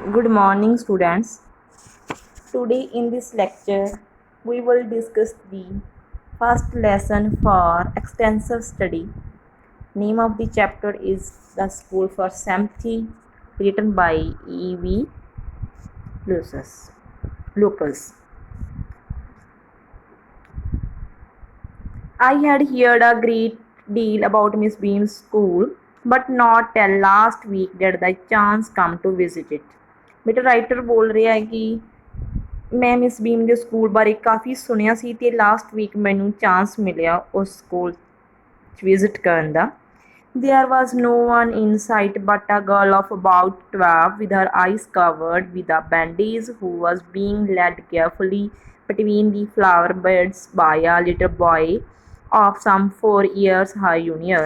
Good morning, students. Today, in this lecture, we will discuss the first lesson for extensive study. Name of the chapter is The School for Sympathy, written by E.V. Lucas. I had heard a great deal about Miss Beam's school, but not till last week did the chance come to visit it. ਬੇਟਾ writer ਬੋਲ ਰਿਹਾ ਹੈ ਕਿ ਮੈਂ miss ਬੀਮ ਦੇ school ਬਾਰੇ ਕਾਫੀ ਸੁਣਿਆ ਸੀ ਅਤੇ ਲਾਸਟ ਵੀਕ ਮੈਨੂੰ ਚਾਂਸ ਮਿਲਿਆ ਉਸ ਸਕੂਲ 'ਚ ਵਿਜ਼ਿਟ ਕਰਨ ਦਾ। There was no one in sight but a girl of about 12 with her eyes covered with a bandage who was being led carefully between the flower beds by a little boy of some 4 years her junior.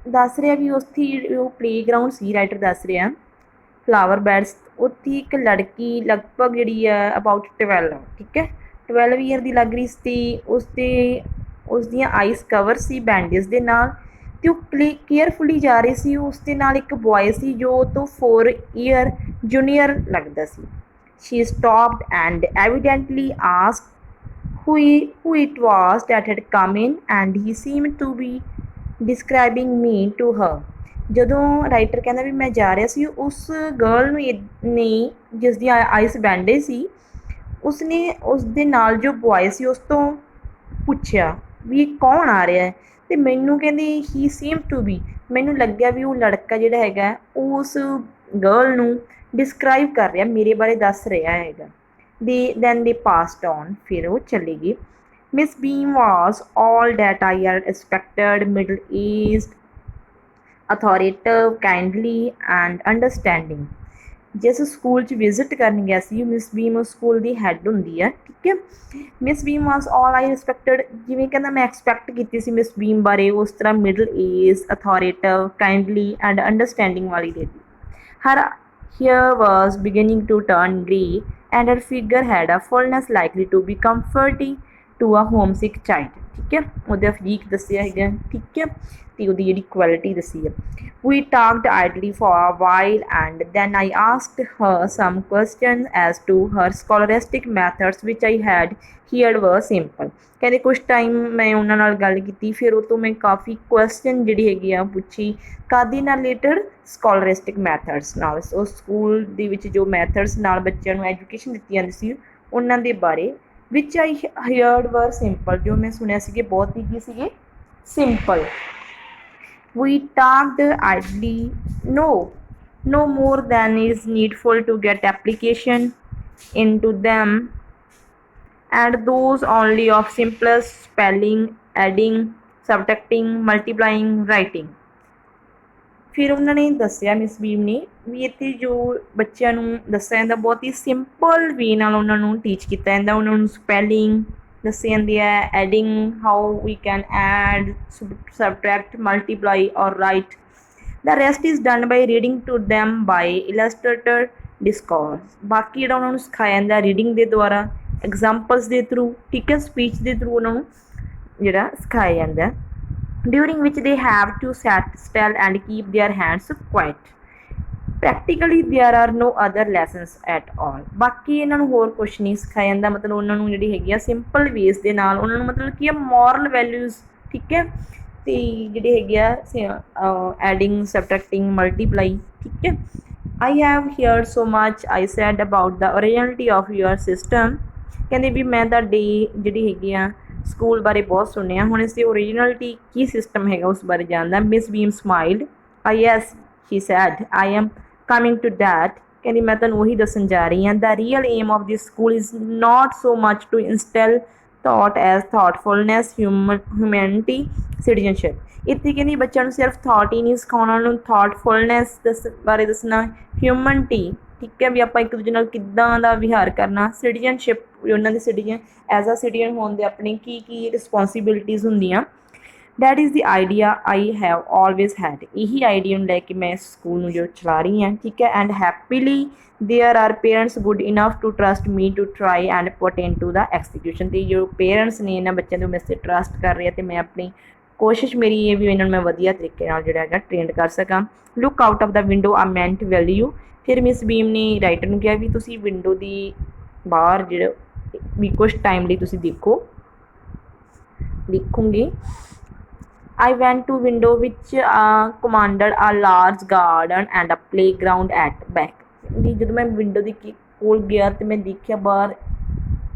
ਦੱਸ ਰਿਹਾ ਵੀ ਉੱਥੇ ਉਹ playground ਸੀ, writer ਦੱਸ ਰਿਹਾ flower beds, ਉੱਥੇ ਇੱਕ ਲੜਕੀ ਲਗਭਗ ਜਿਹੜੀ ਹੈ ਅਬਾਊਟ 12, ਠੀਕ ਹੈ 12 ਈਅਰ ਦੀ ਲੱਗ ਰਹੀ ਸੀ, ਉਸ ਦੀਆਂ ਆਈਸ ਕਵਰ ਸੀ ਬੈਂਡੇਜ ਦੇ ਨਾਲ, ਅਤੇ ਉਹ ਕੇਅਰਫੁਲੀ ਜਾ ਰਹੀ ਸੀ। ਉਸ ਦੇ ਨਾਲ ਇੱਕ ਬੋਏ ਸੀ ਜੋ ਉਹ ਤੋਂ 4 ਈਅਰ ਜੂਨੀਅਰ ਲੱਗਦਾ ਸੀ। She stopped and evidently asked who it was that had come in and he seemed to be describing me to her. ਜਦੋਂ ਰਾਈਟਰ ਕਹਿੰਦਾ ਵੀ ਮੈਂ ਜਾ ਰਿਹਾ ਸੀ, ਉਸ ਗਰਲ ਨੂੰ ਨੇ ਜਿਸ ਦੀ ਆਈਸ ਬੈਂਡੇਜ ਸੀ, ਉਸਨੇ ਉਸ ਦੇ ਨਾਲ ਜੋ ਬੁਆਏ ਸੀ ਉਸ ਤੋਂ ਪੁੱਛਿਆ ਵੀ ਕੌਣ ਆ ਰਿਹਾ ਹੈ, ਅਤੇ ਮੈਨੂੰ ਕਹਿੰਦੀ ਹੀ ਸੀਮ ਟੂ ਬੀ, ਮੈਨੂੰ ਲੱਗਿਆ ਵੀ ਉਹ ਲੜਕਾ ਜਿਹੜਾ ਹੈਗਾ ਉਸ ਗਰਲ ਨੂੰ ਡਿਸਕਰਾਈਬ ਕਰ ਰਿਹਾ, ਮੇਰੇ ਬਾਰੇ ਦੱਸ ਰਿਹਾ ਹੈਗਾ। then they passed on, ਫਿਰ ਉਹ ਚਲੇ ਗਏ। Miss Beam was all that I had expected, middle-aged, authoritative, kindly and understanding. ਜਿਸ ਸਕੂਲ 'ਚ ਵਿਜ਼ਿਟ ਕਰਨ ਗਿਆ ਸੀ ਮਿਸ ਬੀਮ ਉਸ ਸਕੂਲ ਦੀ ਹੈੱਡ ਹੁੰਦੀ ਹੈ, ਠੀਕ ਹੈ। ਮਿਸ ਬੀਮ ਵਾਸ ਆਲ ਆਈ ਰਿਸਪੈਕਟਡ, ਜਿਵੇਂ ਕਹਿੰਦਾ ਮੈਂ ਐਕਸਪੈਕਟ ਕੀਤੀ ਸੀ ਮਿਸ ਬੀਮ ਬਾਰੇ, ਉਸ ਤਰ੍ਹਾਂ middle age, authoritative, kindly and understanding ਵਾਲੀ lady. Her hair was beginning to turn grey and her figure had a fullness likely to be comforting to a homesick child, ਠੀਕ ਹੈ। ਉਹਦਾ ਫੀਕ ਦੱਸਿਆ ਹੈਗਾ, ਠੀਕ ਹੈ, ਅਤੇ ਉਹਦੀ ਜਿਹੜੀ ਕੁਆਲਿਟੀ ਦੱਸੀ ਹੈ। We talked idly for a while and then I asked her some questions as to her scholastic methods which I had heard were simple. ਕਹਿੰਦੇ ਕੁਛ ਟਾਈਮ ਮੈਂ ਉਹਨਾਂ ਨਾਲ ਗੱਲ ਕੀਤੀ, ਫਿਰ ਉਹ ਤੋਂ ਮੈਂ ਕਾਫੀ ਕੁਐਸਚਨ ਜਿਹੜੀ ਹੈਗੀ ਆ ਪੁੱਛੀ ਕਾਹਦੇ ਨਾਲ ਰਿਲੇਟਡ, ਸਕੋਲਰਿਸਟਿਕ ਮੈਥਡਸ ਨਾਲ, ਉਸ ਸਕੂਲ ਦੇ ਵਿੱਚ ਜੋ ਮੈਥਡਸ ਨਾਲ ਬੱਚਿਆਂ ਨੂੰ ਐਜੂਕੇਸ਼ਨ ਦਿੱਤੀ ਜਾਂਦੀ ਸੀ ਉਹਨਾਂ ਦੇ ਬਾਰੇ। ਵਿਚ ਆਈ ਹੇਅਰਡ ਵਰ ਸਿੰਪਲ, ਜੋ ਮੈਂ ਸੁਣਿਆ ਸੀਗੇ ਬਹੁਤ ਹੀ ਕੀ ਸੀਗੇ, simple. We talked idly, no more than is needful to get application into them, and those only of simplest spelling, adding, subtracting, multiplying, writing. ਫਿਰ ਉਹਨਾਂ ਨੇ ਦੱਸਿਆ ਮਿਸ ਬੀਮ ਨੇ ਵੀ ਇੱਥੇ ਜੋ ਬੱਚਿਆਂ ਨੂੰ ਦੱਸਿਆ ਜਾਂਦਾ ਬਹੁਤ ਹੀ ਸਿੰਪਲ ਵੇ ਨਾਲ ਉਹਨਾਂ ਨੂੰ ਟੀਚ ਕੀਤਾ ਜਾਂਦਾ, ਉਹਨਾਂ ਨੂੰ ਸਪੈਲਿੰਗ ਦੱਸੀ ਜਾਂਦੀ ਹੈ, adding, how we can add, subtract, multiply ਔਰ write. The rest is done by reading to them by illustrator discourse. ਬਾਕੀ ਜਿਹੜਾ ਉਹਨਾਂ ਨੂੰ ਸਿਖਾਇਆ ਜਾਂਦਾ ਰੀਡਿੰਗ ਦੇ ਦੁਆਰਾ, ਐਗਜ਼ਾਮਪਲਸ ਦੇ ਥਰੂ, ਠੀਕ ਹੈ, ਸਪੀਚ ਦੇ ਥਰੂ ਉਹਨਾਂ ਨੂੰ ਜਿਹੜਾ ਸਿਖਾਇਆ ਜਾਂਦਾ, during which they have to sit still and keep their hands quiet. Practically there are no other lessons at all. ਬਾਕੀ ਇਹਨਾਂ ਨੂੰ ਹੋਰ ਕੁਛ ਨਹੀਂ ਸਿਖਾਇਆ ਜਾਂਦਾ, ਮਤਲਬ ਉਹਨਾਂ ਨੂੰ ਜਿਹੜੀ ਹੈਗੀ ਆ ਸਿੰਪਲ ਵੇਜ਼ ਦੇ ਨਾਲ ਉਹਨਾਂ ਨੂੰ ਮਤਲਬ ਕੀ ਆ ਮੋਰਲ ਵੈਲਿਊਜ਼, ਠੀਕ ਹੈ, ਅਤੇ ਜਿਹੜੇ ਹੈਗੇ ਆ ਐਡਿੰਗ, ਸਬਟਰੈਕਟਿੰਗ, ਮਲਟੀਪਲਾਈ, ਠੀਕ ਹੈ। I have heard so much I said about the originality of your system. ਕਹਿੰਦੇ ਵੀ ਮੈਂ ਤੁਹਾਡੀ ਜਿਹੜੀ ਹੈਗੀ ਆ ਸਕੂਲ ਬਾਰੇ ਬਹੁਤ ਸੁਣਿਆ, ਹੁਣ ਇਸ ਦੀ ਓਰੀਜਨਲਿਟੀ ਕੀ ਸਿਸਟਮ ਹੈਗਾ ਉਸ ਬਾਰੇ ਜਾਣਦਾ। Miss Beam smiled, yes she said, I am coming to that. ਕਹਿੰਦੀ ਮੈਂ ਤੁਹਾਨੂੰ ਉਹੀ ਦੱਸਣ ਜਾ ਰਹੀ ਹਾਂ। The real aim of this school is not so much to instil thought as thoughtfulness, humanity, citizenship. ਇੱਥੇ ਕਹਿੰਦੀ ਬੱਚਿਆਂ ਨੂੰ ਸਿਰਫ ਥਾਟ ਹੀ ਨਹੀਂ ਸਿਖਾਉਣਾ, ਉਹਨਾਂ ਨੂੰ ਥਾਟਫੁਲਨੈਸ ਬਾਰੇ ਦੱਸਣਾ, ਹਿਊਮਨਟੀ, ਠੀਕ ਹੈ, ਵੀ ਆਪਾਂ ਇੱਕ ਦੂਜੇ ਨਾਲ ਕਿੱਦਾਂ ਦਾ ਵਿਹਾਰ ਕਰਨਾ, ਸਿਟੀਜ਼ਨਸ਼ਿਪ, ਵੀ ਉਹਨਾਂ ਦੇ ਸਿਟੀਜ਼ਨ ਐਜ਼ ਅ ਸਿਟੀਜ਼ਨ ਹੋਣ ਦੇ ਆਪਣੇ ਕੀ ਕੀ ਰਿਸਪੋਂਸੀਬਿਲਿਟੀਜ਼ ਹੁੰਦੀਆਂ। That is the idea I have always had. ਇਹੀ ਆਈਡੀਆ ਨੂੰ ਲੈ ਕੇ ਮੈਂ ਇਸ ਸਕੂਲ ਨੂੰ ਜੋ ਚਲਾ ਰਹੀ ਹਾਂ, ਠੀਕ ਹੈ। And happily there are parents good enough to trust me to try and put in to the execution. ਅਤੇ ਜੋ ਪੇਰੈਂਟਸ ਨੇ ਇਹਨਾਂ ਬੱਚਿਆਂ ਦੇ ਮੇਰੇ 'ਤੇ ਟਰਸਟ ਕਰ ਰਹੇ ਅਤੇ ਮੈਂ ਆਪਣੀ ਕੋਸ਼ਿਸ਼ ਮੇਰੀ ਇਹ ਵੀ ਇਹਨਾਂ ਨੂੰ ਮੈਂ ਵਧੀਆ ਤਰੀਕੇ ਨਾਲ ਜਿਹੜਾ ਹੈਗਾ ਟ੍ਰੇਨਡ ਕਰ ਸਕਾਂ। Look out of the window ਆ ਮੈਂਟ ਵੈਲਿਊ। ਫਿਰ ਮਿਸ ਬੀਮ ਨੇ ਰਾਈਟਰ ਨੂੰ ਕਿਹਾ ਵੀ ਤੁਸੀਂ ਵਿੰਡੋ ਦੀ ਬਾਹਰ ਜਿਹੜਾ ਵੀ ਕੁਛ ਟਾਈਮ ਲਈ ਤੁਸੀਂ ਲਿਖੂੰਗੀ। I went to window which commanded a large garden and a playground at back। ਵੀ ਜਦੋਂ ਮੈਂ ਵਿੰਡੋ ਦੇ ਕੋਲ ਗਿਆ ਤੇ ਮੈਂ ਦੇਖਿਆ ਬਾਹਰ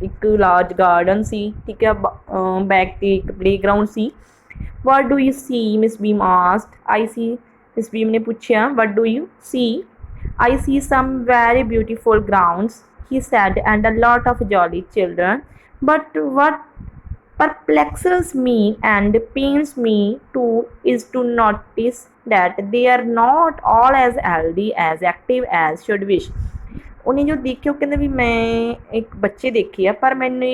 ਇੱਕ ਲਾਰਜ ਗਾਰਡਨ ਸੀ, ਠੀਕ ਹੈ, ਬੈਕ ਤੇ ਇੱਕ playground C. What do you see? Miss Beam asked। I see, Miss Beam ਨੇ ਪੁੱਛਿਆ, what do you see? I see some very beautiful grounds, he said, and a lot of jolly children, but what perplexes me and pains me too is to notice that they are not all as healthy as active as should wish। ਉਹਨੇ ਜੋ ਦੇਖਿਆ ਉਹ ਕਹਿੰਦੇ ਵੀ ਮੈਂ ਇੱਕ ਬੱਚੇ ਦੇਖੇ ਆ ਪਰ ਮੈਨੂੰ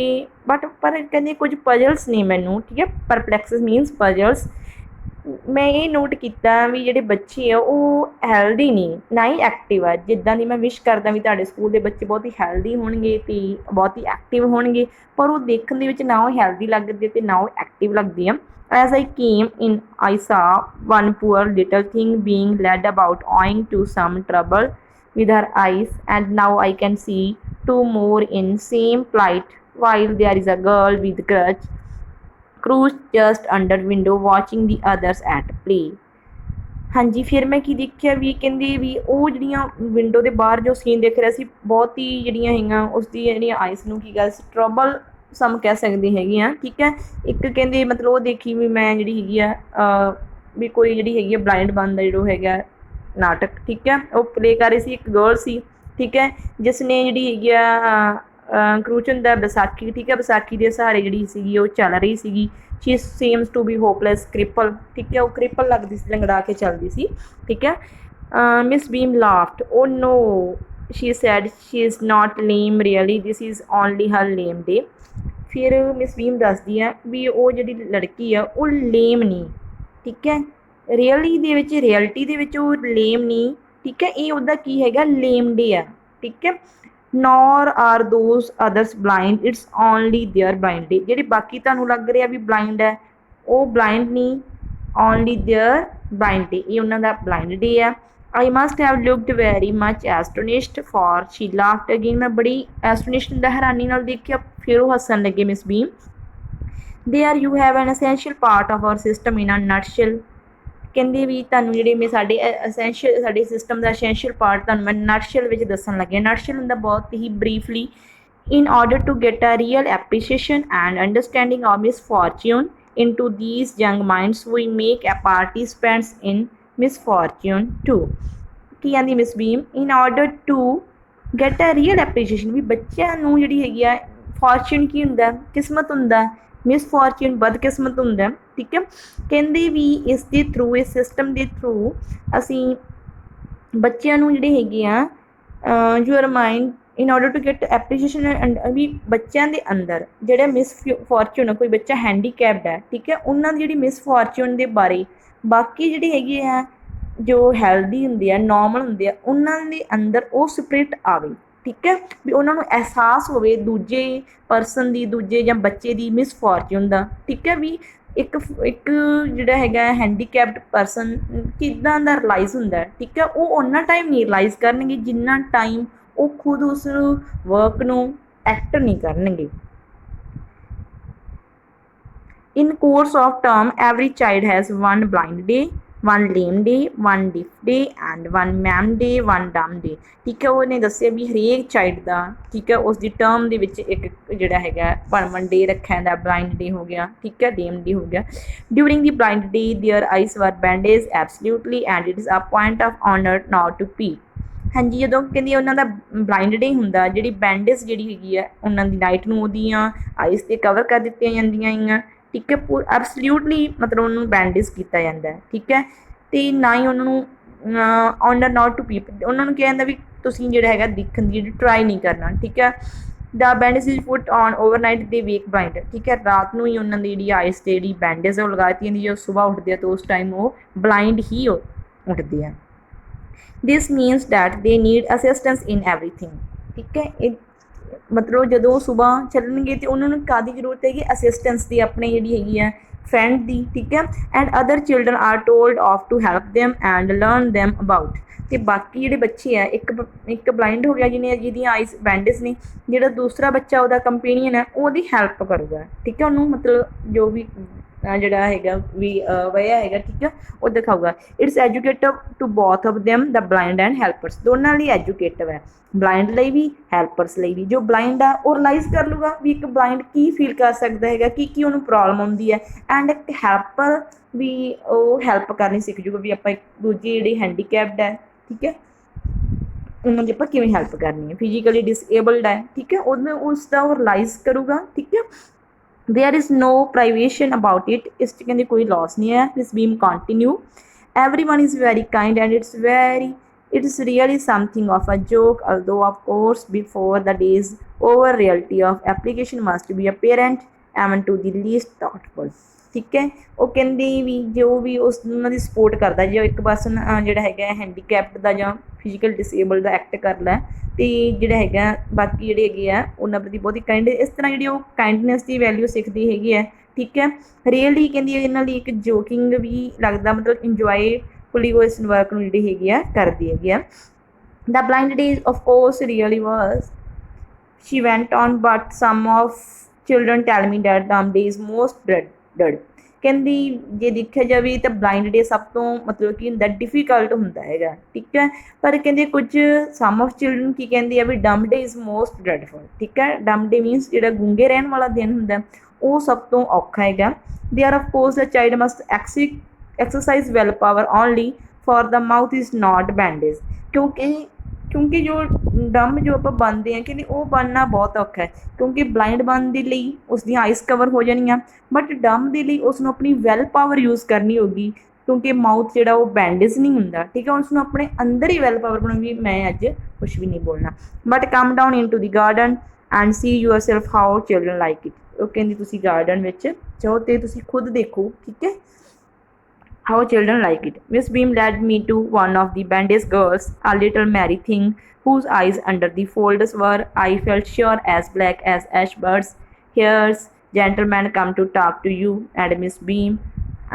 ਪਰ ਕਹਿੰਦੇ ਕੁਝ ਪਜ਼ਲਸ ਨੇ ਮੈਨੂੰ, ਠੀਕ ਹੈ, ਪਰਪਲੈਕਸਿਸ ਮੀਨਸ ਪਜ਼ਲਸ। ਮੈਂ ਇਹ ਨੋਟ ਕੀਤਾ ਵੀ ਜਿਹੜੇ ਬੱਚੇ ਆ ਉਹ ਹੈਲਦੀ ਨਹੀਂ, ਨਾ ਹੀ ਐਕਟਿਵ ਆ। ਜਿੱਦਾਂ ਦੀ ਮੈਂ ਵਿਸ਼ ਕਰਦਾ ਵੀ ਤੁਹਾਡੇ ਸਕੂਲ ਦੇ ਬੱਚੇ ਬਹੁਤ ਹੀ ਹੈਲਦੀ ਹੋਣਗੇ ਅਤੇ ਬਹੁਤ ਹੀ ਐਕਟਿਵ ਹੋਣਗੇ, ਪਰ ਉਹ ਦੇਖਣ ਦੇ ਵਿੱਚ ਨਾ ਉਹ ਹੈਲਦੀ ਲੱਗਦੇ ਅਤੇ ਨਾ ਉਹ ਐਕਟਿਵ ਲੱਗਦੇ ਆ। As I came in, I saw one poor little thing being led about owing to some trouble with her eyes, and now I can see two more in same plight, while there is a girl with crutch crouched just under window watching the others at play। ਹਾਂਜੀ, ਫਿਰ ਮੈਂ ਕੀ ਦੇਖਿਆ ਵੀ ਕਹਿੰਦੇ ਵੀ ਉਹ ਜਿਹੜੀਆਂ window ਦੇ ਬਾਹਰ ਜੋ ਸੀਨ ਦੇਖ ਰਿਹਾ ਸੀ ਬਹੁਤ ਹੀ ਜਿਹੜੀਆਂ ਹੈਗੀਆਂ ਉਸਦੀ ਜਿਹੜੀਆਂ ਆਈਸ ਨੂੰ ਕੀ ਗੱਲ ਸੀ ਟਰਬਲ ਸਮ ਕਹਿ ਸਕਦੇ ਹੈਗੇ ਆ, ਠੀਕ ਹੈ। ਇੱਕ ਕਹਿੰਦੇ ਮਤਲਬ ਉਹ ਦੇਖੀ ਵੀ ਮੈਂ ਜਿਹੜੀ ਹੈਗੀ ਆ ਵੀ ਕੋਈ ਜਿਹੜੀ ਹੈਗੀ ਆ ਬਲਾਈਂਡ ਬੰਦਾ ਜਿਹੜਾ ਹੈਗਾ ਨਾਟਕ, ਠੀਕ ਹੈ, ਉਹ ਪਲੇ ਕਰ ਰਹੀ ਸੀ। ਇੱਕ ਗਰਲ ਸੀ, ਠੀਕ ਹੈ, ਜਿਸ ਨੇ ਜਿਹੜੀ ਹੈਗੀ ਆ ਕਰੂਚਨ ਦਾ ਵਿਸਾਖੀ, ਠੀਕ ਹੈ, ਵਿਸਾਖੀ ਦੇ ਸਹਾਰੇ ਜਿਹੜੀ ਸੀਗੀ ਉਹ ਚੱਲ ਰਹੀ ਸੀਗੀ। She seems to be hopeless cripple, ਠੀਕ ਹੈ, ਉਹ ਕ੍ਰਿਪਲ ਲੱਗਦੀ ਸੀ, ਲੰਗੜਾ ਕੇ ਚੱਲਦੀ ਸੀ, ਠੀਕ ਹੈ। Miss Beam laughed. Oh no, she said, she is not lame really, this is only her lame day. ਫਿਰ ਮਿਸ ਬੀਮ ਦੱਸਦੀ ਹੈ ਵੀ ਉਹ ਜਿਹੜੀ ਲੜਕੀ ਆ ਉਹ ਲੇਮ ਨਹੀਂ, ਠੀਕ ਹੈ, ਰਿਐਲਿਟੀ ਦੇ ਵਿੱਚ ਉਹ ਲੇਮ ਨਹੀਂ, ਠੀਕ ਹੈ, ਇਹ ਉਹਦਾ ਕੀ ਹੈਗਾ ਲੇਮ ਡੇ ਆ, ਠੀਕ ਹੈ। nor are those others blind, it's only their blind day। ਜਿਹੜੇ ਬਾਕੀ ਤੁਹਾਨੂੰ ਲੱਗ ਰਿਹਾ ਵੀ ਬਲਾਈਂਡ ਹੈ ਉਹ ਬਲਾਈਂਡ ਨਹੀਂ, only their blind day, ਇਹ ਉਹਨਾਂ ਦਾ ਬਲਾਈਂਡ ਡੇ ਆ। I must have looked very much astonished, for she laughed again। ਮੈਂ ਬੜੀ ਐਸਟੋਨਿਸ਼ਡ ਹੁੰਦਾ, ਹੈਰਾਨੀ ਨਾਲ ਦੇਖਿਆ, ਫਿਰ ਉਹ ਹੱਸਣ ਲੱਗੇ miss beam. There you have an essential part of our system in a nutshell। ਕਹਿੰਦੇ ਵੀ ਤੁਹਾਨੂੰ ਜਿਹੜੇ ਮੈਂ ਸਾਡੇ ਸਿਸਟਮ ਦਾ ਅਸੈਂਸ਼ੀਅਲ ਪਾਰਟ ਤੁਹਾਨੂੰ ਮੈਂ ਨਟਸ਼ੈਲ ਵਿੱਚ ਦੱਸਣ ਲੱਗਿਆ। ਨਟਸ਼ੈਲ ਹੁੰਦਾ ਬਹੁਤ ਹੀ briefly. In order to get a real appreciation and understanding of misfortune into these young minds we make a participants in misfortune too. ਕੀ ਆਂਦੀ Miss Beam? In order to get a real appreciation, ਵੀ ਬੱਚਿਆਂ ਨੂੰ ਜਿਹੜੀ ਹੈਗੀ ਆ fortune ਕੀ ਹੁੰਦਾ, ਕਿਸਮਤ ਹੁੰਦਾ, ਮਿਸਫੋਰਚੂਨ ਬਦਕਿਸਮਤ ਹੁੰਦਾ, ਠੀਕ ਹੈ। ਕਹਿੰਦੇ ਵੀ ਇਸ ਦੇ ਥਰੂ, ਇਸ ਸਿਸਟਮ ਦੇ ਥਰੂ ਅਸੀਂ ਬੱਚਿਆਂ ਨੂੰ ਜਿਹੜੇ ਹੈਗੇ ਆ your mind in order to get appreciation, ਵੀ ਬੱਚਿਆਂ ਦੇ ਅੰਦਰ ਜਿਹੜਾ ਮਿਸਫੋਰਚੂਨ ਆ, ਕੋਈ ਬੱਚਾ ਹੈਂਡੀਕੈਪਡ ਹੈ, ਠੀਕ ਹੈ, ਉਹਨਾਂ ਦੀ ਜਿਹੜੀ ਮਿਸਫੋਰਚੂਨ ਦੇ ਬਾਰੇ ਬਾਕੀ ਜਿਹੜੇ ਹੈਗੇ ਆ ਜੋ ਹੈਲਦੀ ਹੁੰਦੇ ਆ, ਨੋਰਮਲ ਹੁੰਦੇ ਆ, ਉਹਨਾਂ ਦੇ ਅੰਦਰ ਉਹ ਸਪਿਰਿਟ ਆਵੇ, ਠੀਕ ਹੈ, ਵੀ ਉਹਨਾਂ ਨੂੰ ਅਹਿਸਾਸ ਹੋਵੇ ਦੂਜੇ ਪਰਸਨ ਦੀ, ਦੂਜੇ ਜਾਂ ਬੱਚੇ ਦੀ ਮਿਸਫੋਰਚੂਨ ਦਾ, ਠੀਕ ਹੈ। ਵੀ ਇੱਕ ਜਿਹੜਾ ਹੈਗਾ ਹੈਂਡੀਕੈਪਡ ਪਰਸਨ ਕਿੱਦਾਂ ਦਾ ਰਿਲਾਈਜ਼ ਹੁੰਦਾ, ਠੀਕ ਹੈ, ਉਹ ਓਨਾ ਟਾਈਮ ਨਹੀਂ ਰਿਲਾਈਜ਼ ਕਰਨਗੇ ਜਿੰਨਾ ਟਾਈਮ ਉਹ ਖੁਦ ਉਸ ਵਰਕ ਨੂੰ ਐਕਟ ਨਹੀਂ ਕਰਨਗੇ। In course of term every child has one blind day, one lame day, one deaf day, and one ma'am day, one dumb day। ਠੀਕ ਹੈ, ਉਹਨੇ ਦੱਸਿਆ ਵੀ ਹਰੇਕ ਚਾਈਲਡ ਦਾ, ਠੀਕ ਹੈ, ਉਸ ਦੀ ਟਰਮ ਦੇ ਵਿੱਚ ਇੱਕ ਜਿਹੜਾ ਹੈਗਾ ਪਰਮਨ ਡੇ ਰੱਖਿਆ ਜਾਂਦਾ। ਬਲਾਈਂਡ ਡੇ ਹੋ ਗਿਆ, ਠੀਕ ਹੈ, ਲੇਮ ਡੇ ਹੋ ਗਿਆ। During the blind day their eyes are bandaged absolutely and it is a point of honour not to peep. ਹਾਂਜੀ, ਜਦੋਂ ਕਹਿੰਦੀ ਉਹਨਾਂ ਦਾ ਬਲਾਈਂਡ ਡੇ ਹੁੰਦਾ, ਜਿਹੜੀ ਬੈਂਡੇਜ ਜਿਹੜੀ ਹੈਗੀ ਆ ਉਹਨਾਂ ਦੀ ਨਾਈਟ ਨੂੰ ਉਹਦੀਆਂ ਆਈਸ 'ਤੇ ਕਵਰ ਕਰ ਦਿੱਤੀਆਂ ਜਾਂਦੀਆਂ ਹੈਗੀਆਂ, ਠੀਕ ਹੈ, ਐਬਸਲਿਊਟਲੀ ਮਤਲਬ ਉਹਨੂੰ ਬੈਂਡੇਜ ਕੀਤਾ ਜਾਂਦਾ, ਠੀਕ ਹੈ, ਅਤੇ ਨਾ ਹੀ ਉਹਨਾਂ ਨੂੰ ਆਨਰ ਨਾਟ ਟੂ ਪੀਪ, ਉਹਨਾਂ ਨੂੰ ਕਿਹਾ ਜਾਂਦਾ ਵੀ ਤੁਸੀਂ ਜਿਹੜਾ ਹੈਗਾ ਦੇਖਣ ਦੀ ਜਿਹੜੀ ਟਰਾਈ ਨਹੀਂ ਕਰਨਾ, ਠੀਕ ਹੈ। The bandage is put on overnight they wake blind, ਠੀਕ ਹੈ, ਰਾਤ ਨੂੰ ਹੀ ਉਹਨਾਂ ਦੀ ਜਿਹੜੀ ਆਈਸ 'ਤੇ ਜਿਹੜੀ ਬੈਂਡੇਜ ਉਹ ਲਗਾ ਦਿੱਤੀ ਜਾਂਦੀ, ਜਦੋਂ ਸੁਬਾਹ ਉੱਠਦੇ ਆ ਤਾਂ ਉਸ ਟਾਈਮ ਉਹ ਬਲਾਈਂਡ ਹੀ ਉੱਠਦੇ ਆ। This means that they need assistance in everything, ਠੀਕ ਹੈ। ਇਹ ਮਤਲਬ ਜਦੋਂ ਸੁਬਾਹ ਚੱਲਣਗੇ ਤਾਂ ਉਹਨਾਂ ਨੂੰ ਕਾਹਦੀ ਜ਼ਰੂਰਤ ਹੈਗੀ, ਅਸਿਸਟੈਂਸ ਦੀ, ਆਪਣੇ ਜਿਹੜੀ ਹੈਗੀ ਆ friend ਦੀ, ਠੀਕ ਹੈ। And other children are told of to help them and learn them about। ਅਤੇ ਬਾਕੀ ਜਿਹੜੇ ਬੱਚੇ ਆ, ਇੱਕ ਬਲਾਈਂਡ ਹੋ ਗਿਆ ਜਿਹਦੀਆਂ ਆਈਸ ਬੈਂਡੇਜ ਨੇ, ਜਿਹੜਾ ਦੂਸਰਾ ਬੱਚਾ ਉਹਦਾ ਕੰਪੇਨੀਅਨ ਹੈ ਉਹ ਉਹਦੀ ਹੈਲਪ ਕਰੂਗਾ, ਠੀਕ ਹੈ। ਉਹਨੂੰ ਮਤਲਬ ਜੋ ਵੀ ਜਿਹੜਾ ਹੈਗਾ ਵੀ ਵਇਆ ਹੈਗਾ, ਠੀਕ ਹੈ, ਉਹ ਦਿਖਾਊਗਾ। It's educative to both of them the blind and helpers. ਦੋਨਾਂ ਲਈ ਐਜੂਕੇਟਿਵ ਹੈ, ਬਲਾਈਂਡ ਲਈ ਵੀ ਹੈਲਪਰਸ ਲਈ ਵੀ। ਜੋ ਬਲਾਈਂਡ ਆ ਉਹ ਰਿਲਾਈਜ਼ ਕਰ ਲੂਗਾ ਵੀ ਇੱਕ ਬਲਾਈਂਡ ਕੀ ਫੀਲ ਕਰ ਸਕਦਾ ਹੈਗਾ, ਕੀ ਉਹਨੂੰ ਪ੍ਰੋਬਲਮ ਆਉਂਦੀ ਹੈ। ਐਂਡ ਇੱਕ ਹੈਲਪਰ ਵੀ ਉਹ ਹੈਲਪ ਕਰਨੀ ਸਿੱਖ ਜੂਗਾ ਵੀ ਆਪਾਂ ਇੱਕ ਦੂਜੀ ਜਿਹੜੀ ਹੈਂਡੀਕੈਪਡ ਹੈ, ਠੀਕ ਹੈ, ਉਹਨਾਂ ਦੀ ਆਪਾਂ ਕਿਵੇਂ ਹੈਲਪ ਕਰਨੀ ਹੈ। ਫਿਜ਼ੀਕਲੀ ਡਿਸਏਬਲਡ ਹੈ, ਠੀਕ ਹੈ, ਉਹਨੂੰ ਉਸਦਾ ਉਹ ਰਿਲਾਈਜ਼ ਕਰੂਗਾ, ਠੀਕ ਹੈ। There is no privation about it. इस कहते कोई लॉस नहीं है। Miss Beam continue every one is very kind and it's really something of a joke, although of course before the days over reality of application must be apparent even to the least thoughtful। ਠੀਕ ਹੈ, ਉਹ ਕਹਿੰਦੀ ਵੀ ਜੋ ਵੀ ਉਹਨਾਂ ਦੀ support ਕਰਦਾ, ਜੇ ਇੱਕ person ਜਿਹੜਾ ਹੈਗਾ ਹੈਂਡੀਕੈਪਡ ਦਾ ਜਾਂ ਫਿਜ਼ੀਕਲ ਡਿਸੇਬਲ ਦਾ ਐਕਟ ਕਰ ਲੈ, ਅਤੇ ਜਿਹੜਾ ਹੈਗਾ ਬਾਕੀ ਜਿਹੜੇ ਹੈਗੇ ਆ ਉਹਨਾਂ ਪ੍ਰਤੀ ਬਹੁਤ ਹੀ ਕਾਇੰਡ, ਇਸ ਤਰ੍ਹਾਂ ਜਿਹੜੀ ਉਹ ਕਾਇੰਡਨੈਸ ਦੀ ਵੈਲਿਊ ਸਿੱਖਦੀ ਹੈਗੀ ਹੈ, ਠੀਕ ਹੈ। ਰੀਅਲੀ ਕਹਿੰਦੀ ਇਹਨਾਂ ਲਈ ਇੱਕ ਜੋਕਿੰਗ ਵੀ ਲੱਗਦਾ, ਮਤਲਬ ਇੰਜੋਏਫੁਲੀ ਉਹ ਇਸ ਵਰਕ ਨੂੰ ਜਿਹੜੀ ਹੈਗੀ ਆ ਕਰਦੀ ਹੈਗੀ ਆ। The blind days of course really was, she went on, but some of children tell me that dumb days most dreaded। ਕਹਿੰਦੀ ਜੇ ਦੇਖਿਆ ਜਾਵੇ ਤਾਂ ਬਲਾਈਂਡ ਡੇ ਸਭ ਤੋਂ ਮਤਲਬ ਕੀ ਹੁੰਦਾ, ਡਿਫੀਕਲਟ ਹੁੰਦਾ ਹੈਗਾ, ਠੀਕ ਹੈ। ਪਰ ਕਹਿੰਦੇ ਕੁਝ ਸਮ ਆਫ ਚਿਲਡਰਨ ਕੀ ਕਹਿੰਦੇ ਆ ਵੀ ਡਮ ਡੇ ਇਜ਼ ਮੋਸਟ ਡ੍ਰੈਡਫੁਲ, ਠੀਕ ਹੈ। ਡਮ ਡੇ ਮੀਨਸ ਜਿਹੜਾ ਗੂੰਗੇ ਰਹਿਣ ਵਾਲਾ ਦਿਨ ਹੁੰਦਾ ਉਹ ਸਭ ਤੋਂ ਔਖਾ ਹੈਗਾ। They are of course the child must exercise well power only for the mouth is not bandage. ਕਿਉਂਕਿ ਜੋ ਡੰਮ ਜੋ ਆਪਾਂ ਬਣਦੇ ਹਾਂ ਕਹਿੰਦੇ ਉਹ ਬਣਨਾ ਬਹੁਤ ਔਖਾ ਹੈ, ਕਿਉਂਕਿ ਬਲਾਈਂਡ ਬਣਨ ਦੇ ਲਈ ਉਸਦੀਆਂ ਆਈਸ ਕਵਰ ਹੋ ਜਾਣੀਆਂ, ਬਟ ਡੰਮ ਦੇ ਲਈ ਉਸਨੂੰ ਆਪਣੀ ਵੈਲ ਪਾਵਰ ਯੂਜ਼ ਕਰਨੀ ਹੋਊਗੀ, ਕਿਉਂਕਿ ਮਾਊਥ ਜਿਹੜਾ ਉਹ ਬੈਂਡੇਜ ਨਹੀਂ ਹੁੰਦਾ, ਠੀਕ ਹੈ। ਉਸਨੂੰ ਆਪਣੇ ਅੰਦਰ ਹੀ ਵੈਲ ਪਾਵਰ ਬਣਾਉਗੀ, ਮੈਂ ਅੱਜ ਕੁਛ ਵੀ ਨਹੀਂ ਬੋਲਣਾ। But come down into the garden and see yourself how children like it. ਉਹ ਕਹਿੰਦੀ ਤੁਸੀਂ ਗਾਰਡਨ ਵਿੱਚ ਜਾਓ ਅਤੇ ਤੁਸੀਂ ਖੁਦ ਦੇਖੋ, ਠੀਕ ਹੈ, how children like it। Miss Beam led me to one of the bandaged girls, a little merry thing whose eyes under the folds were, I felt sure, as black as ash birds. Here's gentleman come to talk to you and Miss Beam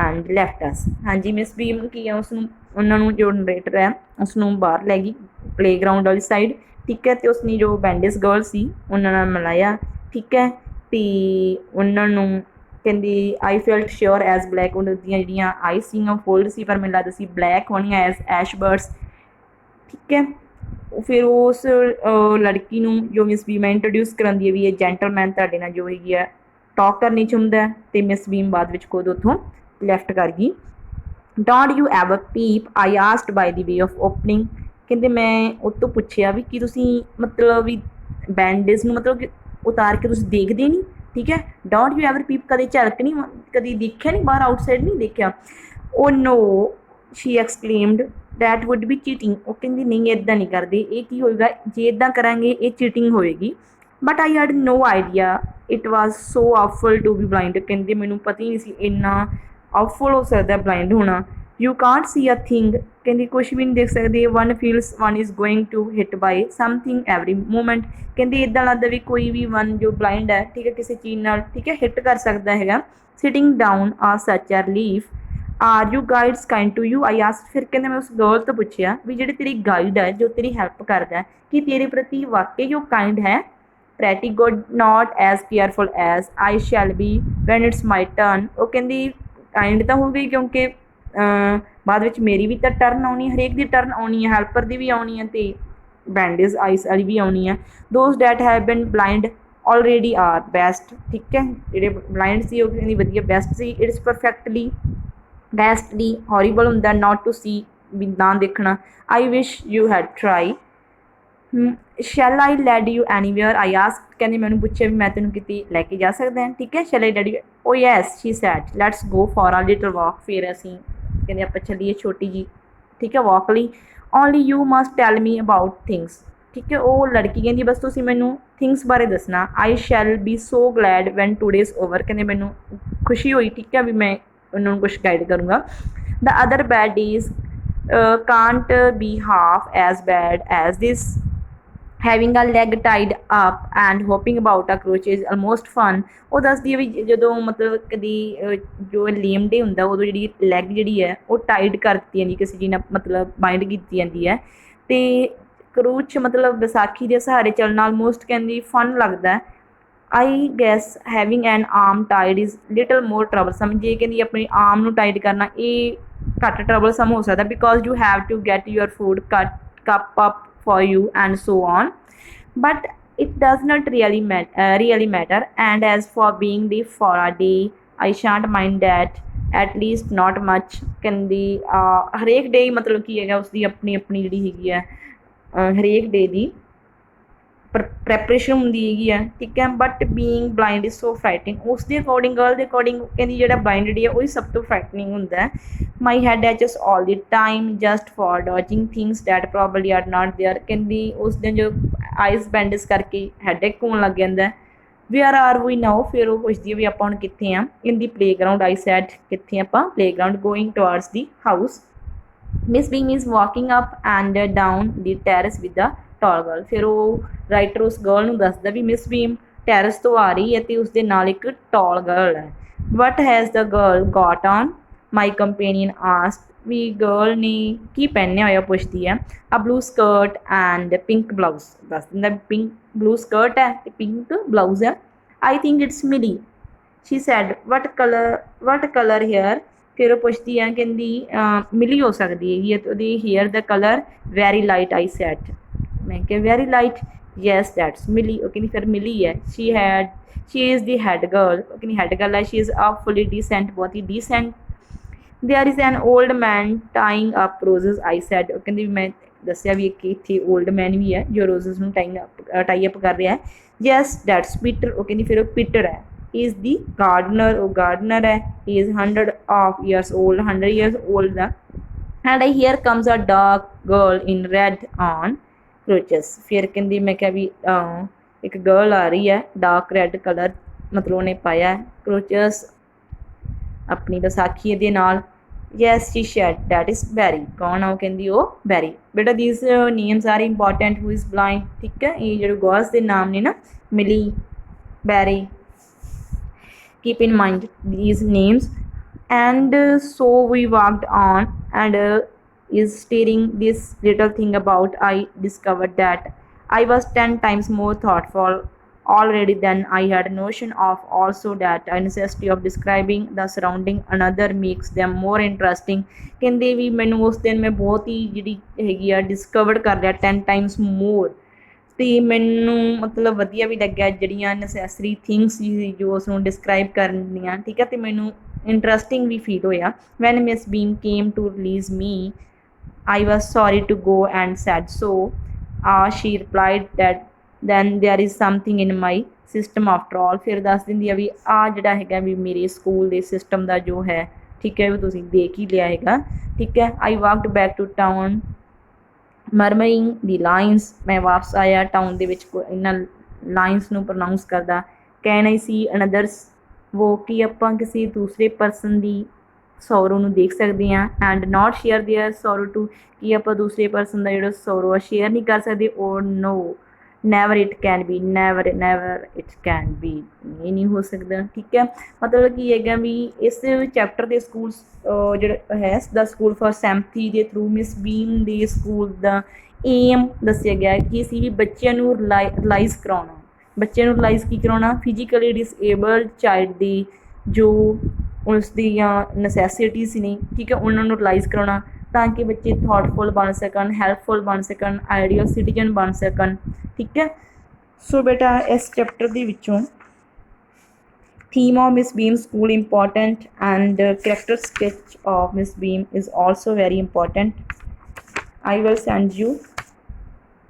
and left us। ਹਾਂਜੀ miss ਬੀਮ ਕੀ ਆ, ਉਸਨੂੰ ਉਹਨਾਂ ਨੂੰ ਜੋ narrator ਹੈ ਉਸਨੂੰ ਬਾਹਰ ਲੈ ਗਈ ਪਲੇਗਰਾਊਂਡ ਵਾਲੀ ਸਾਈਡ, ਠੀਕ ਹੈ, ਅਤੇ ਉਸਨੇ ਜੋ ਬੈਂਡੇਜ ਗਰਲ ਸੀ ਉਹਨਾਂ ਨਾਲ ਮਿਲਾਇਆ, ਠੀਕ ਹੈ। ਅਤੇ ਉਹਨਾਂ ਨੂੰ ਕਹਿੰਦੀ I felt sure as black, ਉਹਨਾਂ ਦੀਆਂ ਜਿਹੜੀਆਂ ਆਈ ਸੀਗੀਆਂ ਫੋਲਡ ਸੀ, ਪਰ ਮੈਨੂੰ ਲੱਗਦਾ ਸੀ ਬਲੈਕ ਹੋਣੀਆਂ ਐਜ਼ ਐਸ਼ ਬਰਡਸ, ਠੀਕ ਹੈ। ਫਿਰ ਉਸ ਲੜਕੀ ਨੂੰ ਜੋ ਮਿਸ ਬੀਮ ਇੰਟਰੋਡਿਊਸ ਕਰਾਉਂਦੀ ਹੈ ਵੀ ਇਹ ਜੈਂਟਲਮੈਨ ਤੁਹਾਡੇ ਨਾਲ ਜੋ ਹੈਗੀ ਆ ਟਾਕ ਕਰਨੀ ਚਾਹੁੰਦਾ, ਅਤੇ ਮਿਸ ਬੀਮ ਬਾਅਦ ਵਿੱਚ ਖੁਦ ਉੱਥੋਂ ਲੈਫਟ ਕਰ ਗਈ। Don't you ever peep, I asked by the way of opening. ਕਹਿੰਦੇ ਮੈਂ ਉਹ ਤੋਂ ਪੁੱਛਿਆ ਵੀ ਕੀ ਤੁਸੀਂ ਮਤਲਬ ਵੀ ਬੈਂਡੇਜ ਨੂੰ ਮਤਲਬ ਕਿ ਉਤਾਰ ਕੇ ਤੁਸੀਂ ਦੇਖਦੇ ਨਹੀਂ, ਠੀਕ ਹੈ। ਡੋਂਟ ਯੂ ਐਵਰ ਪੀਪ, ਕਦੇ ਝਲਕ ਨਹੀਂ, ਕਦੀ ਦੇਖਿਆ ਨਹੀਂ ਬਾਹਰ, ਆਊਟਸਾਈਡ ਨਹੀਂ ਦੇਖਿਆ। Oh no she exclaimed that would be cheating. ਉਹ ਕਹਿੰਦੀ ਨਹੀਂ ਇੱਦਾਂ ਨਹੀਂ ਕਰਦੇ, ਇਹ ਕੀ ਹੋਏਗਾ ਜੇ ਇੱਦਾਂ ਕਰਾਂਗੇ ਇਹ ਚੀਟਿੰਗ ਹੋਏਗੀ। But I had no idea it was so awful to be blind. ਕਹਿੰਦੇ ਮੈਨੂੰ ਪਤਾ ਹੀ ਨਹੀਂ ਸੀ ਇੰਨਾ ਆਫੁਲ ਹੋ ਸਕਦਾ ਬਲਾਈਂਡ ਹੋਣਾ। You can't see a thing, ਕਹਿੰਦੀ ਕੁਛ ਵੀ ਨਹੀਂ ਦੇਖ ਸਕਦੇ। One feels one is going to hit by something every moment. ਕਹਿੰਦੀ ਇੱਦਾਂ ਲੱਗਦਾ ਵੀ ਕੋਈ ਵੀ ਵਨ ਜੋ ਬਲਾਈਂਡ ਹੈ, ਠੀਕ ਹੈ, ਕਿਸੇ ਚੀਜ਼ ਨਾਲ, ਠੀਕ ਹੈ, ਹਿੱਟ ਕਰ ਸਕਦਾ ਹੈਗਾ। Sitting down a such a relief, are you guides kind to you, I asked. ਫਿਰ ਕਹਿੰਦੇ ਮੈਂ ਉਸ ਗਰਲ ਤੋਂ ਪੁੱਛਿਆ ਵੀ ਜਿਹੜੇ ਤੇਰੀ ਗਾਈਡ ਹੈ, ਜੋ ਤੇਰੀ ਹੈਲਪ ਕਰਦਾ, ਕਿ ਤੇਰੇ ਪ੍ਰਤੀ ਵਾਕਈ ਉਹ ਕਾਇੰਡ ਹੈ। Pretty good, not as careful as I shall be when it's my turn. ਉਹ ਕਹਿੰਦੀ ਕਾਇੰਡ ਤਾਂ ਹੋ ਗਈ ਕਿਉਂਕਿ ਬਾਅਦ ਵਿੱਚ ਮੇਰੀ ਵੀ ਤਾਂ ਟਰਨ ਆਉਣੀ, ਹਰੇਕ ਦੀ ਟਰਨ ਆਉਣੀ ਹੈ, ਹੈਲਪਰ ਦੀ ਵੀ ਆਉਣੀ ਹੈ ਅਤੇ ਬੈਂਡੇਜ ਆਈਸ ਵਾਲੀ ਵੀ ਆਉਣੀ ਹੈ। Those that have been blind already are best, ਠੀਕ ਹੈ, ਜਿਹੜੇ ਬਲਾਈਂਡ ਸੀ ਉਹ ਕਹਿੰਦੀ ਵਧੀਆ ਬੈਸਟ ਸੀ। ਇਟਸ ਪਰਫੈਕਟਲੀ ਬੈਸਟਲੀ ਹੌਰੀਬਲ ਹੁੰਦਾ ਨਾਟ ਟੂ ਸੀ, ਵੀ ਨਾ ਦੇਖਣਾ। I wish you had tried. Shall I lead you anywhere, I asked. ਕਹਿੰਦੀ ਮੈਨੂੰ ਪੁੱਛਿਆ ਵੀ ਮੈਂ ਤੈਨੂੰ ਕਿਤੇ ਲੈ ਕੇ ਜਾ ਸਕਦਾ, ਠੀਕ ਹੈ। Shall I lead you, oh yes she said let's go for a little walk. ਫਿਰ ਅਸੀਂ ਕਹਿੰਦੇ ਆਪਾਂ ਚੱਲੀਏ ਛੋਟੀ ਜੀ, ਠੀਕ ਹੈ, ਵਾਕ ਲਈ। Only you must tell me about things, ਠੀਕ ਹੈ। ਉਹ ਲੜਕੀ ਕਹਿੰਦੀ ਬਸ ਤੁਸੀਂ ਮੈਨੂੰ ਥਿੰਗਸ ਬਾਰੇ ਦੱਸਣਾ। I shall be so glad when today's over. ਕਹਿੰਦੇ ਮੈਨੂੰ ਖੁਸ਼ੀ ਹੋਈ, ਠੀਕ ਹੈ, ਵੀ ਮੈਂ ਉਹਨਾਂ ਨੂੰ ਕੁਛ ਗਾਈਡ ਕਰੂੰਗਾ। The other bad days can't be half as bad as this having a leg tied up and hopping about a crutch is almost fun. ਉਹ ਦੱਸਦੀ ਹੈ ਵੀ ਜਦੋਂ ਮਤਲਬ ਕਦੀ ਜੋ ਲੇਮ ਡੇ ਹੁੰਦਾ ਉਦੋਂ ਜਿਹੜੀ ਲੈਗ ਜਿਹੜੀ ਹੈ ਉਹ ਟਾਈਡ ਕਰ ਦਿੱਤੀ ਜਾਂਦੀ ਕਿਸੇ ਚੀਜ਼ ਨਾਲ ਮਤਲਬ ਬਾਈਂਡ ਕੀਤੀ ਜਾਂਦੀ ਹੈ ਅਤੇ ਕਰੂਚ ਮਤਲਬ ਵਿਸਾਖੀ ਦੇ ਸਹਾਰੇ ਚੱਲਣਾ ਆਲਮੋਸਟ ਕਹਿੰਦੀ ਫਨ ਲੱਗਦਾ। I guess having an arm tied is little more troublesome. ਜੇ ਕਹਿੰਦੀ ਆਪਣੀ ਆਰਮ ਨੂੰ ਟਾਈਡ ਕਰਨਾ ਇਹ ਘੱਟ ਟਰਬਲਸਮ ਹੋ ਸਕਦਾ because you have to get your food cup up for you and so on, but it does not really matter, and as for being deaf for a day I shan't mind that, at least not much। ਕਹਿੰਦੀ ਹਰੇਕ ਡੇ ਮਤਲਬ ਕੀ ਹੈਗਾ ਉਸਦੀ ਆਪਣੀ ਆਪਣੀ ਜਿਹੜੀ ਹੈਗੀ ਹੈ ਹਰੇਕ ਡੇ ਦੀ ਪ੍ਰੈਪਰੇਸ਼ਨ ਹੁੰਦੀ ਹੈਗੀ ਆ ਠੀਕ ਹੈ but being blind is so frightening. ਉਸ ਦੇ ਅਕੋਰਡਿੰਗ ਗਰਲ ਦੇ ਅਕੋਰਡਿੰਗ ਕਹਿੰਦੀ ਜਿਹੜਾ ਬਲਾਈਂਡਡ ਹੈ ਉਹੀ ਸਭ ਤੋਂ ਫਰਾਈਟਨਿੰਗ ਹੁੰਦਾ। My head aches all the time just for dodging things that probably are not there. ਕਹਿੰਦੀ ਉਸ ਦਿਨ ਜੋ ਆਈਸ ਬੈਂਡਸ ਕਰਕੇ ਹੈਡੇਕ ਹੋਣ ਲੱਗ ਜਾਂਦਾ। ਵੇਅਰ ਆਰ ਵੀ ਨਾਓ, ਫਿਰ ਉਹ ਪੁੱਛਦੀ ਹੈ ਵੀ ਆਪਾਂ ਹੁਣ ਕਿੱਥੇ ਹਾਂ। ਇਨ ਦੀ ਪਲੇਗਰਾਊਂਡ ਆਈ ਸੈਡ, ਕਿੱਥੇ ਆਪਾਂ playground, going towards the house. Miss Beam is walking up and down the terrace with the tall girl. ਫਿਰ ਉਹ ਰਾਈਟਰ ਉਸ ਗਰਲ ਨੂੰ ਦੱਸਦਾ ਵੀ ਮਿਸ ਬੀਮ ਟੈਰਸ ਤੋਂ ਆ ਰਹੀ ਹੈ ਅਤੇ ਉਸਦੇ ਨਾਲ ਇੱਕ ਟਾਲ ਗਰਲ ਹੈ। What has the girl got on, my companion asked. ਵੀ ਗਰਲ ਨੇ ਕੀ ਪਹਿਨਿਆ ਹੋਇਆ ਪੁੱਛਦੀ ਹੈ। A blue skirt and pink blouse. ਦੱਸ ਦਿੰਦਾ ਪਿੰਕ ਬਲੂ ਸਕਰਟ ਹੈ ਅਤੇ ਪਿੰਕ ਬਲਾਊਜ਼ ਹੈ। ਆਈ ਥਿੰਕ ਇਟਸ ਮਿਲੀ, ਸ਼ੀ ਸੈਡ। ਵਟ ਕਲਰ ਹੇਅਰ। ਫਿਰ ਉਹ ਪੁੱਛਦੀ ਹੈ ਕਹਿੰਦੀ ਮਿਲੀ ਹੋ ਸਕਦੀ ਹੈਗੀ ਹੈ ਅਤੇ ਉਹਦੀ ਹੇਅਰ ਦਾ ਕਲਰ ਵੈਰੀ ਲਾਈਟ। ਆਈ ਸੈਟ, ਮੈਂ ਕਿਹਾ ਵੈਰੀ ਲਾਈਟ। ਯੈਸ ਦੈਟਸ ਮਿਲੀ। ਉਹ ਕਹਿੰਦੀ ਫਿਰ ਮਿਲੀ ਹੈ। She is the head girl. ਉਹ ਕਹਿੰਦੀ ਹੈਡ ਗਰਲ ਹੈ। ਸ਼ੀ ਇਜ਼ ਆ ਫੁੱਲੀ ਡੀਸੈਂਟ, ਬਹੁਤ ਹੀ decent. There is an old man tying up roses. I said, ਉਹ ਕਹਿੰਦੀ ਮੈਂ ਦੱਸਿਆ ਵੀ ਇੱਕ ਇੱਥੇ ਓਲਡ ਮੈਨ ਵੀ ਹੈ ਜੋ ਰੋਜ਼ਜ਼ ਨੂੰ ਟਾਈ ਅਪ ਕਰ ਰਿਹਾ ਹੈ। Yes that's Peter. ਉਹ ਕਹਿੰਦੀ ਫਿਰ ਉਹ ਪੀਟਰ ਹੈ। ਹੀ ਇਜ਼ ਦੀ ਗਾਰਡਨਰ, ਉਹ ਗਾਰਡਨਰ ਹੈ। He is 100 of years old, 100 years old ਦਾ। And I here comes a dark girl in red on crutches. ਫਿਰ ਕਹਿੰਦੀ ਮੈਂ ਕਿਹਾ ਵੀ ਇੱਕ ਗਰਲ ਆ ਰਹੀ ਹੈ ਡਾਰਕ ਰੈਡ ਕਲਰ ਮਤਲਬ ਉਹਨੇ ਪਾਇਆ ਕਰੋਚਸ ਆਪਣੀ ਵਿਸਾਖੀ ਦੇ ਨਾਲ। Yes she said that is Barry. ਕੌਣ ਆ ਉਹ ਕਹਿੰਦੀ ਉਹ ਬੈਰੀ। ਬੇਟਾ these names are important. Who is blind, ਠੀਕ ਹੈ ਇਹ ਜਿਹੜੇ ਗਰਲਸ ਦੇ ਨਾਮ ਨੇ ਨਾ ਮਿਲੀ, ਬੈਰੀ, keep in mind these names। And so we walked on and is staring this little thing about, I discovered that I was 10 times more thoughtful already than I had notion of, also that a necessity of describing the surrounding another makes them more interesting। ਕਹਿੰਦੇ ਵੀ ਮੈਨੂੰ ਉਸ ਦਿਨ ਮੈਂ ਬਹੁਤ ਹੀ ਜਿਹੜੀ ਹੈਗੀ ਆ discovered ਕਰ ਲਿਆ 10 times more। ਅਤੇ ਮੈਨੂੰ ਮਤਲਬ ਵਧੀਆ ਵੀ ਲੱਗਿਆ ਜਿਹੜੀਆਂ ਨਸੈਸਰੀ ਥਿੰਗਸ ਸੀ ਜੋ ਉਸਨੂੰ ਡਿਸਕਰਾਈਬ ਕਰਨੀਆਂ ਠੀਕ ਹੈ ਅਤੇ ਮੈਨੂੰ ਇੰਟਰਸਟਿੰਗ ਵੀ ਫੀਲ ਹੋਇਆ। When Miss Beam came to release me I was sorry to go and said so. She replied that then there is something in my system after all. ਫਿਰ ਦੱਸ ਦਿੰਦੀ ਆ ਵੀ ਆਹ ਜਿਹੜਾ ਹੈਗਾ ਵੀ ਮੇਰੇ ਸਕੂਲ ਦੇ ਸਿਸਟਮ ਦਾ ਜੋ ਹੈ ਠੀਕ ਹੈ ਵੀ ਤੁਸੀਂ ਦੇਖ ਹੀ ਲਿਆ ਹੈਗਾ ਠੀਕ ਹੈ। ਆਈ ਵਾਕਡ back to town ਮਰਮਰਿੰਗ the lines. ਮੈਂ ਵਾਪਸ ਆਇਆ ਟਾਊਨ ਦੇ ਵਿੱਚ ਇਹਨਾਂ ਲਾਈਨਸ ਨੂੰ ਪ੍ਰੋਨਾਊਂਸ ਕਰਦਾ। ਕੈਨ ਆਈ ਸੀ ਅਨਦਰਸ, ਉਹ ਕਿ ਆਪਾਂ ਕਿਸੇ ਦੂਸਰੇ ਪਰਸਨ ਦੀ ਸੌਰੋ ਨੂੰ ਦੇਖ ਸਕਦੇ ਹਾਂ। And not share their sorrow too, ਕਿ ਆਪਾਂ ਦੂਸਰੇ ਪਰਸਨ ਦਾ ਜਿਹੜਾ ਸੌਰੋ ਆ ਸ਼ੇਅਰ ਨਹੀਂ ਕਰ ਸਕਦੇ। ਔਰ no never it can be, never it can be, ਇਹ ਨਹੀਂ ਹੋ ਸਕਦਾ ਠੀਕ ਹੈ। ਮਤਲਬ ਕੀ ਹੈਗਾ ਵੀ ਇਸ ਚੈਪਟਰ ਦੇ ਸਕੂਲ ਜਿਹੜਾ ਹੈ ਦਾ ਸਕੂਲ ਫॉर ਸੈਂਪਥੀ ਦੇ ਥਰੂ ਮਿਸ ਬੀਮ ਦੇ ਸਕੂਲ ਦਾ ਏਮ ਦੱਸਿਆ ਗਿਆ ਕੀ ਸੀ ਵੀ ਬੱਚਿਆਂ ਨੂੰ ਰਿਲਾਈਜ਼ ਕਰਾਉਣਾ। ਬੱਚਿਆਂ ਨੂੰ ਰਿਲਾਈਜ਼ ਕੀ ਕਰਾਉਣਾ, ਫਿਜ਼ੀਕਲੀ ਡਿਸਏਬਲਡ ਚਾਈਲਡ ਦੀ ਜੋ ਉਸ ਦੀਆਂ ਨਸੈਸਿਟੀਜ਼ ਨੇ ਠੀਕ ਹੈ ਉਹਨਾਂ ਨੂੰ ਰਿਲਾਈਜ਼ ਕਰਾਉਣਾ ਤਾਂ ਕਿ ਬੱਚੇ ਥੋਟਫੁਲ ਬਣ ਸਕਣ, ਹੈਲਪਫੁਲ ਬਣ ਸਕਣ, ਆਈਡੀਅਲ ਸਿਟੀਜ਼ਨ ਬਣ ਸਕਣ ਠੀਕ ਹੈ। ਸੋ ਬੇਟਾ ਇਸ ਚੈਪਟਰ ਦੇ ਵਿੱਚੋਂ theme of Miss Beam school important and character sketch of Miss Beam is also very important। I will send you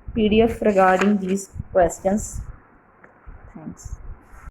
PDF regarding these questions। Thanks।